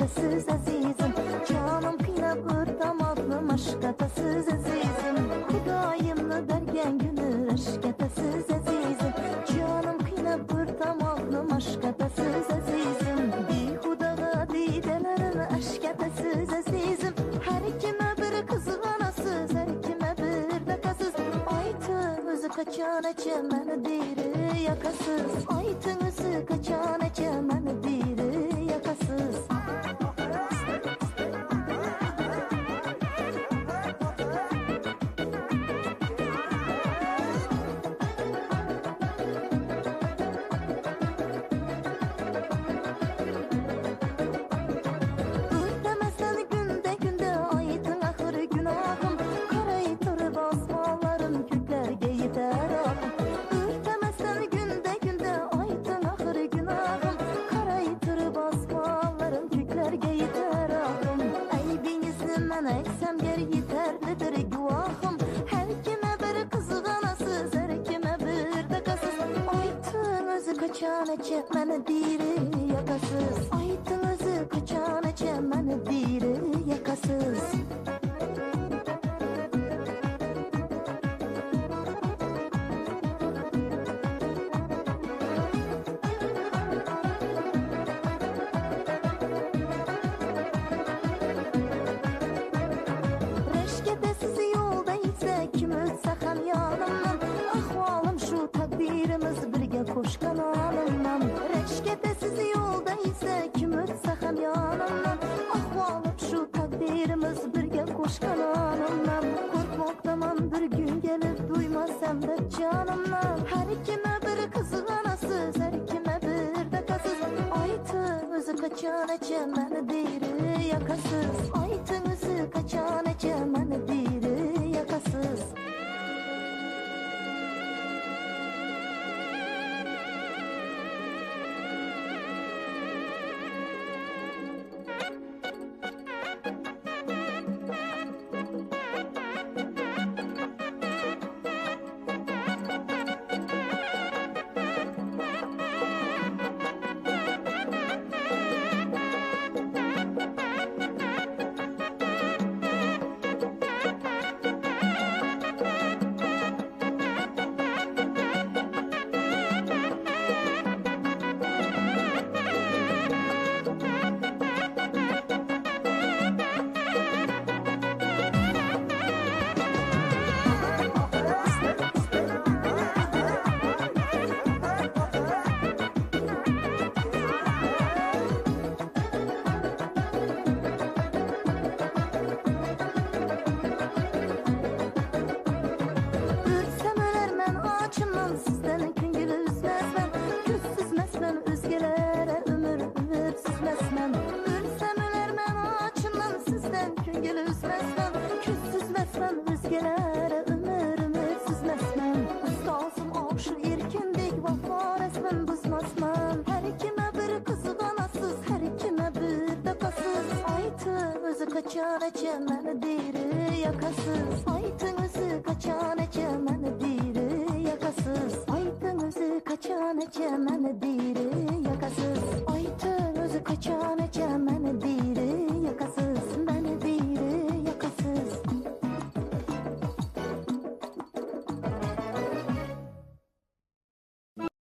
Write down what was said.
atasız azizim. Canım kıynap ırtamaqlım aşk atasız azizim. Hudayımlı bergen günü aşk atasız azizim. Canım kıynap ırtamaqlım aşk atasız azizim. Bir hudağa didelerim aşk atasız azizim. Her kime bir kızı anasız, her kime bir de kasız. Aytın özü kaçan açımını diri yakasız. Aytın özü kaçan açımını diri yakasız. Eksem yer yeterlidir güvahım. Her kime bir kızı anasız, her kime bir de kasız. Aytın özü kaçan açımını diri yakasız. Aytın özü kaçan açımını diri yakasız. Takdirimiz birge koşkan alımdan. Reşkete sizi yolda ise kim ötse hem yanımdan. Ahvalım şu takdirimiz birge koşkan alımdan. Korkmaktaman bir gün gelip duymasam da canımdan. Her kime bir kızı anasız, her kime bir de kasız. Aytın özü kaçan açımını diri yakasız. Aytın özü kaçan açımını diri yakasız. Sizden küngül üzmezmem, küs süzmezmem, özgelere ömür süzmezmem. Ölsem ölermem açımdan, sizden küngül üzmezmem, küs süzmezmem, özgelere ömür süzmezmem. Ustasım avşı erkendik, vafa resmen buzmazmam. Her kime bir kızı anasız, her kime bir de kasız. Aytın özü kaçan açımını diri yakasız. Aytın özü kaçan açımını diri yakasız. Aytın özü kaçan açımını diri yakasız. Aytın özü kaçan